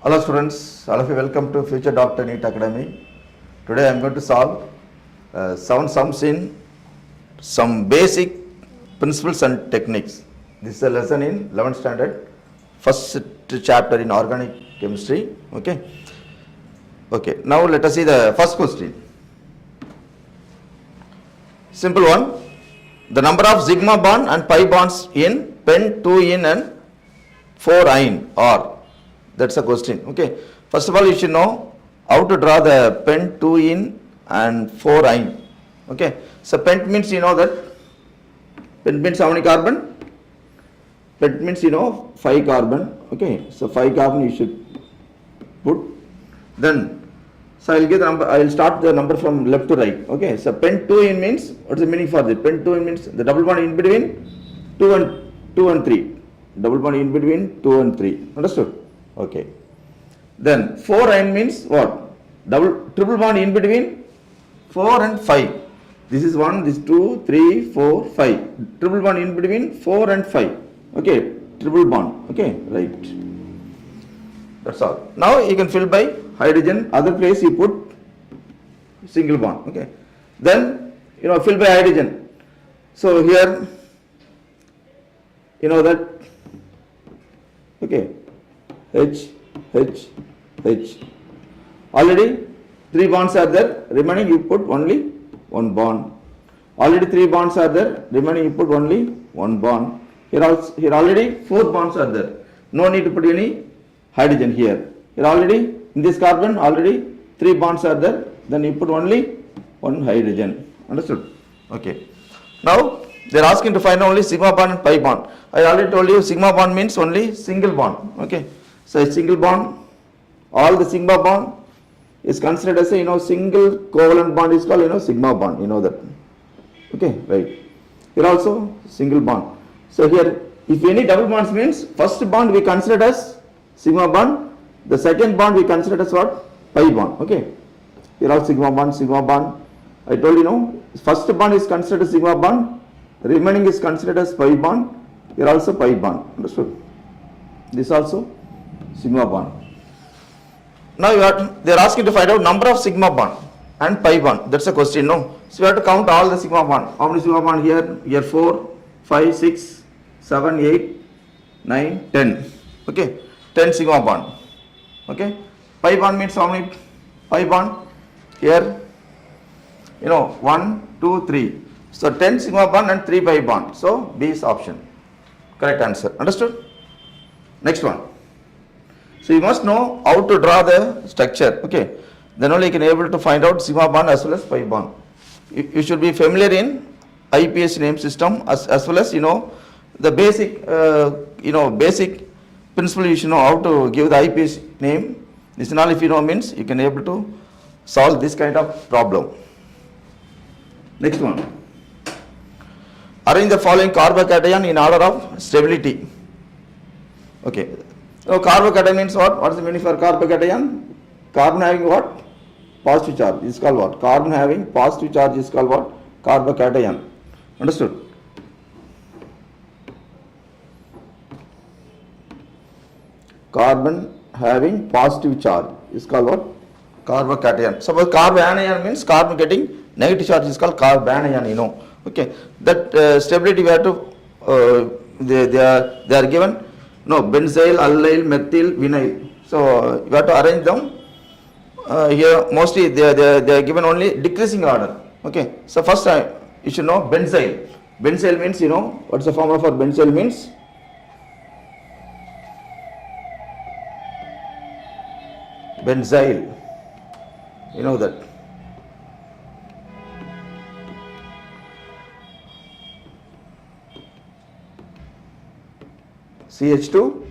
Hello students, all of you welcome to Future Doctor Neet Academy. Today I am going to solve 7 sums in some basic principles and techniques. This is a lesson in 11th standard, first chapter in organic chemistry. Okay, now let us see the first question. Simple one. The number of sigma bond and pi bonds in pen 2-ene and 4-ine are. That's a question. Okay. First of all, you should know how to draw the pen 2-ene and 4-ine. Okay. So pent means you know that. Pent means how many carbon? Pent means 5 carbon. Okay. So 5 carbon you should put. Then so I will get the number. I will start the number from left to right. Okay. So pen 2-ene means, what's the meaning for this? Pen 2-ene means the double bond in between 2 and 3. Double bond in between 2 and 3. Understood? Okay. Then 4-ine means what? Triple bond in between 4 and 5. This is 1, this is 2, 3, 4, 5. Triple bond in between 4 and 5. Okay. Triple bond. Okay. Right. That's all. Now you can fill by hydrogen. Other place you put single bond. Okay. Then fill by hydrogen. So here that. Okay. H. Already 3 bonds are there, remaining you put only 1 bond. Already 3 bonds are there, remaining you put only 1 bond. Here already 4 bonds are there. No need to put any hydrogen here. Here already, in this carbon, already 3 bonds are there, then you put only 1 hydrogen. Understood? Okay. Now, they are asking to find only sigma bond and pi bond. I already told you sigma bond means only single bond. Okay. So a single bond, all the sigma bond is considered as a single covalent bond is called sigma bond. You know that. Okay, right. Here also single bond. So here, if any double bonds means first bond we consider as sigma bond, the second bond we consider as what? Pi bond. Okay. Here also sigma bond. I told first bond is considered as sigma bond, remaining is considered as pi bond. Here also pi bond. Understood? This also sigma bond. Now they are asking to find out number of sigma bond and pi bond. That's a question, no? So we have to count all the sigma bond. How many sigma bond here? Here 4, 5, 6, 7, 8, 9, 10. Okay, 10 sigma bond. Okay, pi bond means how many pi bond? Here, 1, 2, 3. So 10 sigma bond and 3 pi bond. So B is option. Correct answer. Understood? Next one. So you must know how to draw the structure. Okay. Then only you can able to find out sigma bond as well as pi bond. You should be familiar in IPS name system as well as the basic basic principle. You should know how to give the IPS name. This and all if you know means you can able to solve this kind of problem. Next one. Arrange the following carbocation in order of stability. Okay. So carbocation means what? What is the meaning for carbocation? Carbon having what? Positive charge is called what? Carbon having positive charge is called what? Carbocation. Understood? Carbon having positive charge is called what? Carbocation. Suppose carbanion means carbon getting negative charge is called carbanion. Okay. That stability we have to they are given. No, benzyl, allyl, methyl, vinyl. So you have to arrange them. Here mostly they are given only decreasing order. Okay. So first you should know benzyl. Benzyl means what's the formula for benzyl means? Benzyl. You know that. CH2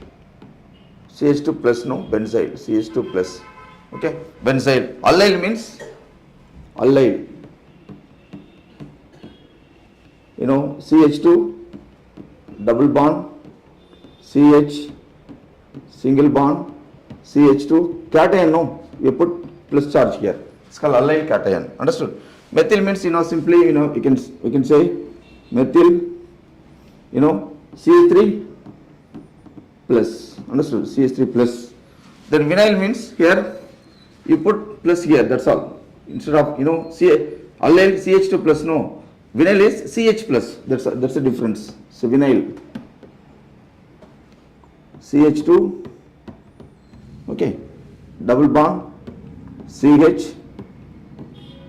plus, no, benzyl, CH2 plus. Okay, benzyl. Allyl means allyl. CH2 double bond, CH single bond, CH2 cation. No, you put plus charge here. It's called allyl cation. Understood? Methyl means simply we can say methyl CH3 plus. Understood? CH3 plus. Then vinyl means here you put plus here, that's all. Instead of, allyl CH2 plus, no. Vinyl is CH plus, that's the difference. So vinyl, CH2, okay, double bond, CH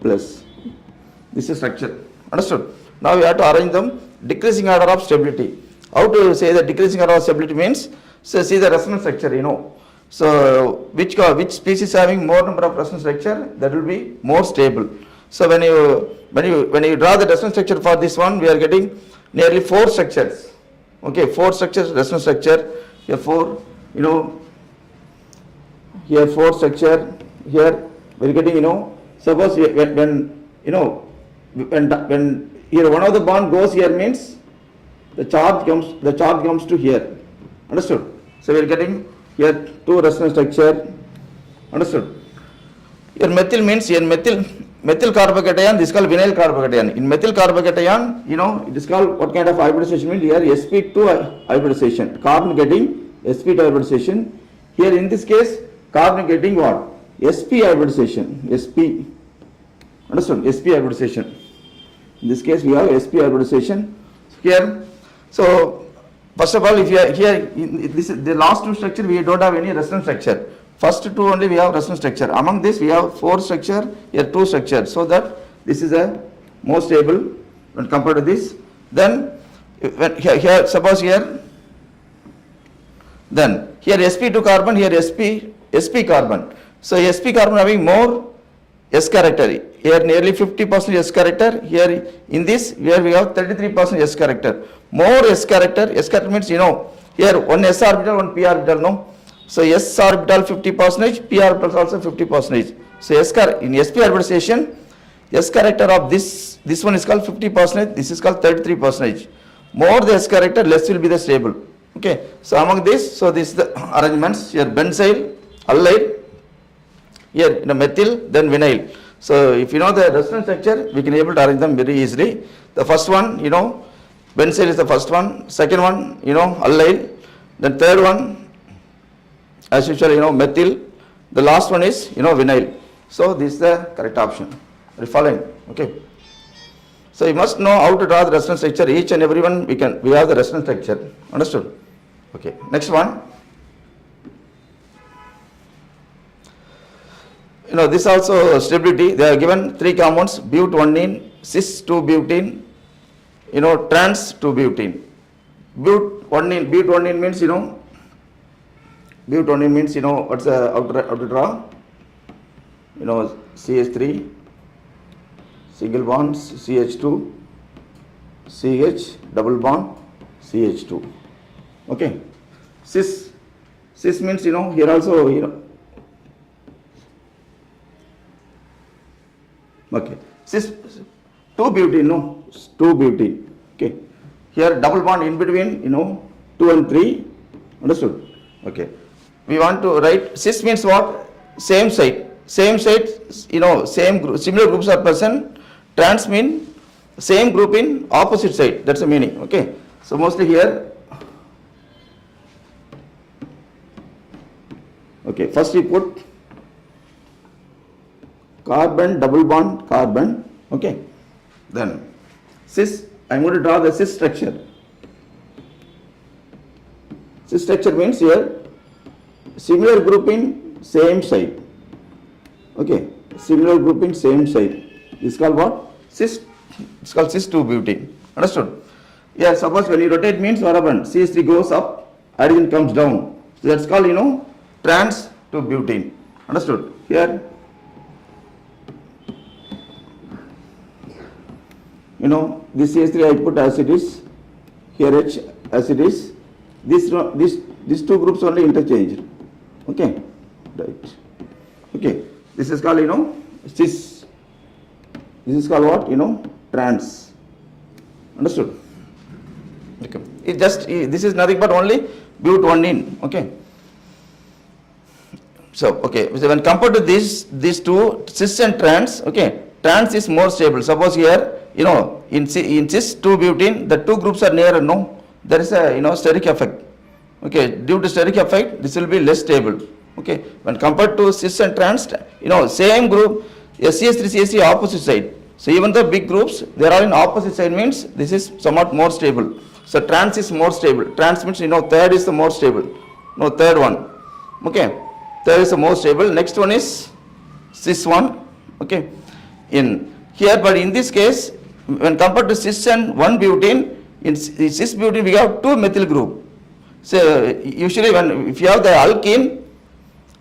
plus. This is structure. Understood? Now we have to arrange them decreasing order of stability. How to say the decreasing order of stability means? So see the resonance structure, So which species having more number of resonance structure, that will be more stable. So when you draw the resonance structure for this one, we are getting nearly 4 structures. Okay, 4 structures, resonance structure. Here 4, here 4 structure. Here we are getting, suppose when here one of the bond goes here means the charge comes to here. Understood? So we are getting here 2 resonance structure. Understood? Here methyl means here methyl carbocation, this is called vinyl carbocation. In methyl carbocation, it is called what kind of hybridization means? Here sp2 hybridization. Carbon getting sp2 hybridization. Here in this case, carbon getting what? sp hybridization. Sp. Understood? sp hybridization. In this case, we have sp hybridization. Here, so first of all, if you are here, this is the last 2 structure, we don't have any resonance structure. First 2 only we have resonance structure. Among this, we have 4 structure, here 2 structure. So that this is a more stable when compared to this. Then here suppose here, then here sp2 carbon, here sp carbon. So sp carbon having more S character. Here nearly 50% S character. Here in this, where we have 33% S character. More S character. S character means, here one S orbital, one P orbital, no. So S orbital 50%, P orbital also 50%. So in sp hybridization, S character of this one is called 50%, this is called 33%. More the S character, less will be the stable. Okay. So among this, so this is the arrangements. Here benzyl, allyl, here methyl, then vinyl. So if you know the resonance structure, we can able to arrange them very easily. The first one, benzyl is the first one. Second one, allyl. Then third one, as usual, methyl. The last one is, vinyl. So this is the correct option. Are you following? Okay. So you must know how to draw the resonance structure. Each and every one we have the resonance structure. Understood? Okay. Next one. This also stability. They are given 3 compounds: but1-ene, cis-2-butene, trans-2-butene. But1-ene means, but1-ene means, what's the how to draw? CH3, single bond, CH2, CH, double bond, CH2. Okay. Cis means, here also, okay, cis 2-butene, no, 2-butene. Okay, here double bond in between, 2 and 3. Understood? Okay, we want to write cis means what? Same site, same group, similar groups are present. Trans mean same group in opposite side. That's the meaning. Okay, so mostly here. Okay, first we put carbon, double bond, carbon. Okay, then cis, I'm going to draw the cis structure. Cis structure means here similar group in same side. Okay, similar group in same side. This is called what? Cis. It's called cis-2-butene. Understood? Yeah, suppose when you rotate means what happens? CH3 goes up, hydrogen comes down. So that's called, trans-2-butene. Understood? Here, this CH3 I put as it is, here H as it is. These 2 groups only interchanged. Okay, right. Okay, this is called, cis. This is called what? Trans. Understood? Okay. This is nothing but only but1-ene. Okay. So, okay, so when compared to these 2, cis and trans, okay, trans is more stable. Suppose here, in cis-2-butene, the 2 groups are nearer, no? There is a, steric effect. Okay, due to steric effect, this will be less stable. Okay, when compared to cis and trans, same group, CH3, CH3 opposite side. So even the big groups, they are all in opposite side means this is somewhat more stable. So trans is more stable. Trans means, third is the more stable. No, third one. Okay, third is the more stable. Next one is cis one. Okay, in here, but in this case, when compared to cis and 1-butene, in cis butene we have 2 methyl group. So usually if you have the alkene,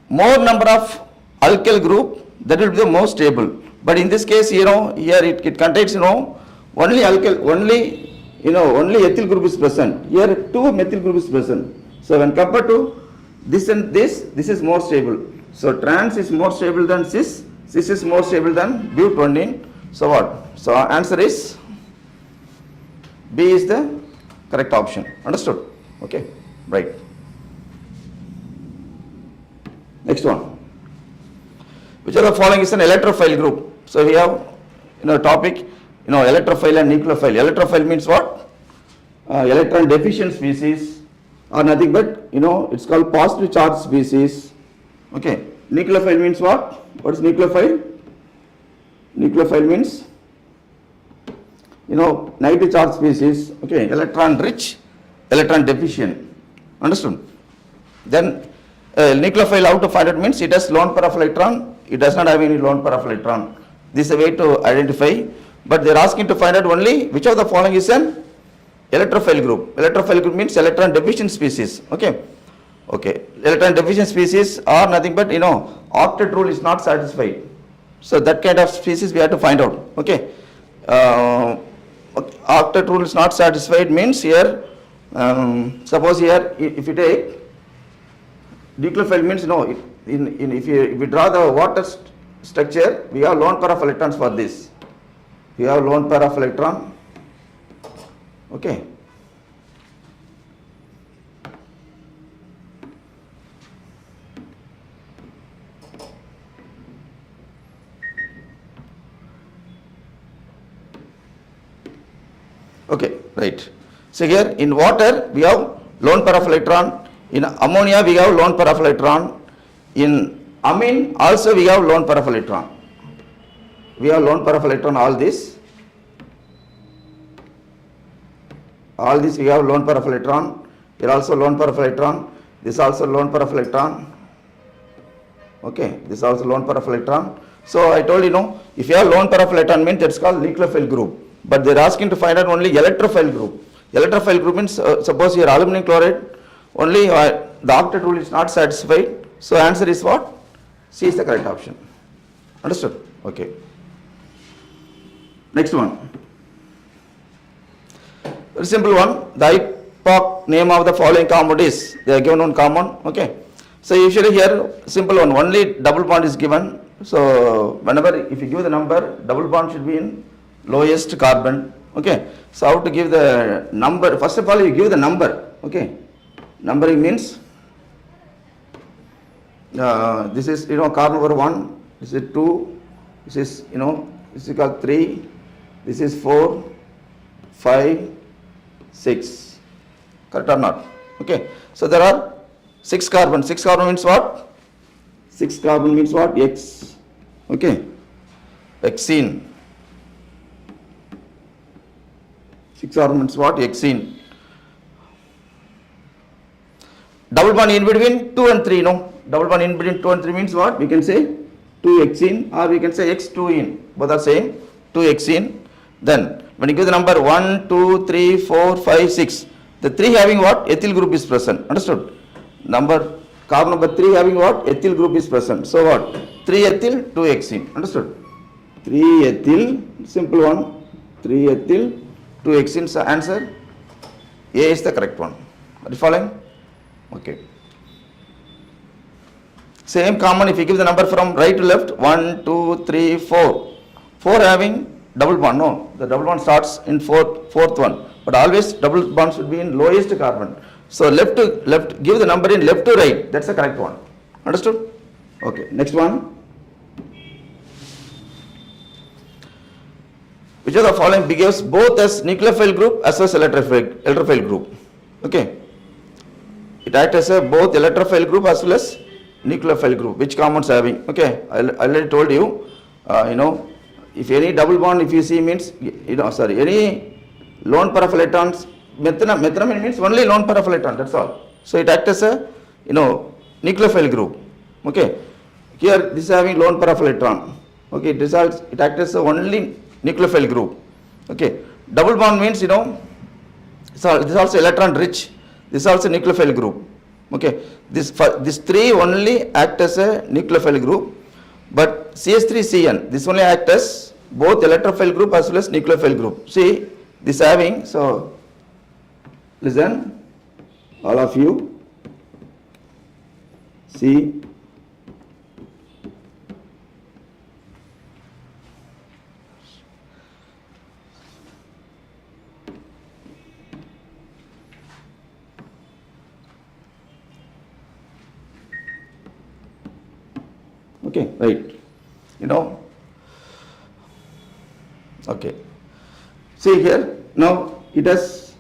more number of alkyl group, that will be the most stable. But in this case, here it contains, only alkyl, only ethyl group is present. Here 2 methyl group is present. So when compared to this and this is more stable. So trans is more stable than cis is more stable than butene. So what? So answer is B is the correct option. Understood? Okay, right. Next one. Which of the following is an electrophile group? So we have, topic, electrophile and nucleophile. Electrophile means what? Electron deficient species or nothing but, it's called positive charge species. Okay. Nucleophile means what? What is nucleophile? Nucleophile means, negative charge species. Okay. Electron rich, electron deficient. Understood? Then nucleophile, how to find it means it has lone pair of electron. It does not have any lone pair of electron. This is a way to identify. But they are asking to find out only which of the following is an electrophile group. Electrophile group means electron deficient species. Okay. Okay. Electron deficient species are nothing but, octet rule is not satisfied. So that kind of species we have to find out. Okay. Octet rule is not satisfied means here, suppose here if you take nucleophile means if we draw the water structure, we have lone pair of electrons for this. We have lone pair of electron. Okay. Okay, right. So here in water we have lone pair of electron. In ammonia we have lone pair of electron. In amine also we have lone pair of electron. We have lone pair of electron, all this we have lone pair of electron. Here also lone pair of electron. This also lone pair of electron. Okay, this also lone pair of electron. So I told if you have lone pair of electron means that's called nucleophile group. But they are asking to find out only electrophile group. Electrophile group means suppose here aluminum chloride, only the octet rule is not satisfied. So answer is what? C is the correct option. Understood? Okay. Next one. Very simple one. The epoch name of the following compound is, they are given one common. Okay. So usually here simple one, only double bond is given. So whenever if you give the number, double bond should be in lowest carbon. Okay. So how to give the number? First of all, you give the number. Okay. Numbering means this is carbon number 1, this is 2, this is this is called 3, this is 4, 5, 6. Correct or not? Okay. So there are 6 carbon. 6 carbon means what? 6 carbon means what? X. Okay. Hexene. 6 carbon means what? Hexene. Double bond in between 2 and 3, double bond in between 2 and 3 means what? We can say 2 hexene or we can say X2ene. Both are same. 2 hexene. Then when you give the number 1, 2, 3, 4, 5, 6, the 3 having what? Ethyl group is present. Understood? Carbon number 3 having what? Ethyl group is present. So what? 3 ethyl, 2 hexene. Understood? 3 ethyl, simple one. 3 ethyl, 2 hexene. So answer A is the correct one. Are you following? Okay. Same common if you give the number from right to left, 1, 2, 3, 4. 4 having double bond. No, the double bond starts in fourth one. But always double bond should be in lowest carbon. So left to left, give the number in left to right. That's the correct one. Understood? Okay. Next one. Which of the following behaves both as nucleophile group as well as electrophile group? Okay. It acts as a both electrophile group as well as nucleophile group, which compounds having, okay, I already told you, if any double bond, if you see means, any lone pair of electrons, methylamine means only lone pair of electron, that's all. So it acts as a, nucleophile group, okay. Here this is having lone pair of electron, okay, it acts as a only nucleophile group, okay. Double bond means, this is also electron rich, this is also nucleophile group, okay. This three only act as a nucleophile group, but CH3CN, this only act as both electrophile group as well as nucleophile group. See, this having, so listen, all of you, see, okay, right, okay. See here, now it has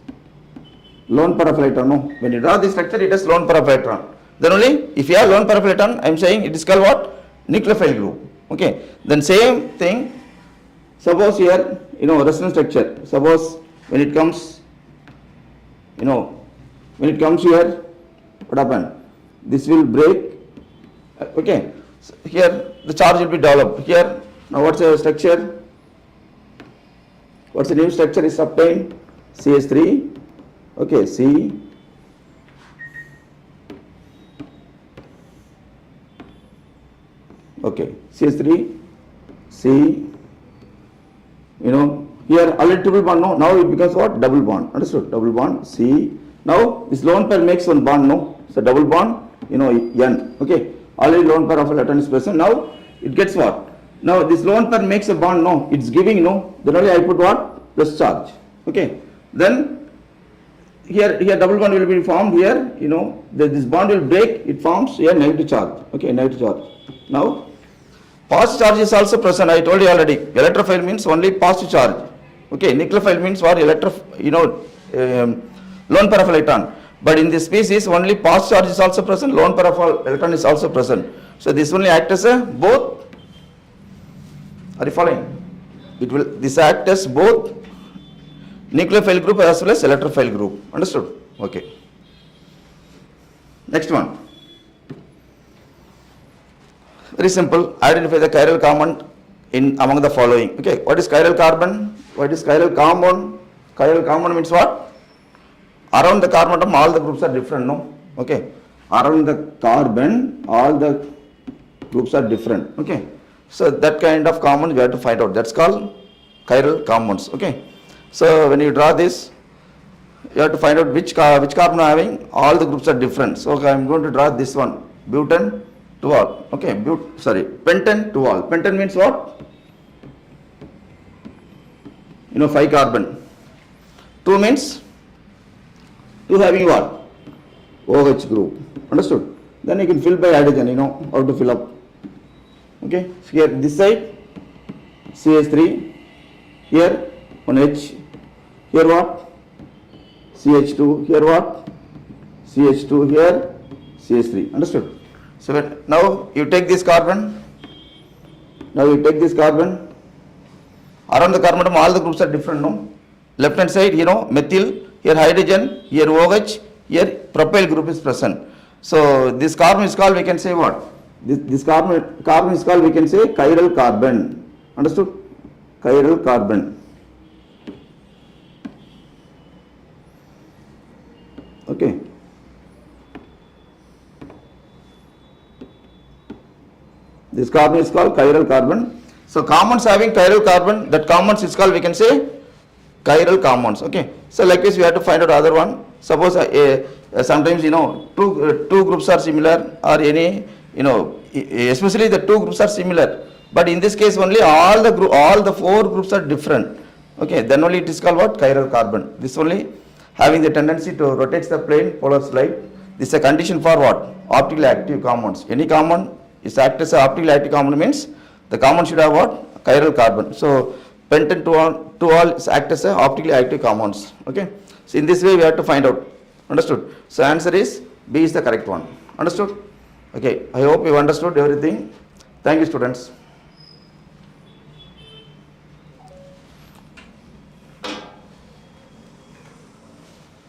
lone pair of electron, no, when you draw this structure, it has lone pair of electron. Then only, if you have lone pair of electron, I am saying it is called what? Nucleophile group, okay. Then same thing, suppose here, resonance structure, suppose when it comes, when it comes here, what happen? This will break, okay. So here the charge will be developed. Here, now what's the structure? What's the new structure is obtained? CH3, okay, C, okay, CH3, C, here already triple bond, no, now it becomes what? Double bond, understood? Double bond, C, now this lone pair makes one bond, no, so double bond, N, okay. Already lone pair of electron is present. Now it gets what? Now this lone pair makes a bond, no, it's giving, no, then only I put what? Plus charge, okay. Then here double bond will be formed here, this bond will break, it forms here negative charge, okay, negative charge. Now positive charge is also present, I told you already. Electrophile means only positive charge, okay. Nucleophile means what? Lone pair of electron. But in this species, only positive charge is also present, lone pair of electron is also present. So this only acts as a both. Are you following? This acts as both nucleophile group as well as electrophile group. Understood? Okay. Next one. Very simple. Identify the chiral compound among the following. Okay. What is chiral carbon? What is chiral compound? Chiral compound means what? Around the carbon atom, all the groups are different, no? Okay. Around the carbon, all the groups are different. Okay. So that kind of compound we have to find out. That's called chiral compounds. Okay. So when you draw this, you have to find out which carbon having all the groups are different. So I am going to draw this one, butane to all. Okay. Pentane to all. Pentane means what? 5 carbon. 2 means 2 having what? OH group. Understood? Then you can fill by hydrogen, how to fill up. Okay. So here this side CH3, here 1H, here what? CH2, here what? CH2, here CH3. Understood? So now you take this carbon, around the carbon atom all the groups are different, no? Left hand side, methyl, here hydrogen, here OH, here propyl group is present. So this carbon is called, we can say what? This carbon is called, we can say chiral carbon. Understood? Chiral carbon. Okay. This carbon is called chiral carbon. So compounds having chiral carbon, that compounds is called, we can say chiral compounds. Okay. So like this we have to find out other one. Suppose sometimes two groups are similar, or any especially the two groups are similar, but in this case only all the 4 groups are different. Okay, then only it is called what? Chiral carbon. This only having the tendency to rotate the plane polar slide. This is a condition for what? Optically active compounds. Any compound is act as an optically active compound means the compound should have what? Chiral carbon. So pentane to all is act as a optically active compounds. Okay. So in this way we have to find out. Understood? So answer is B is the correct one. Understood? Okay, I hope you understood everything. Thank you, students.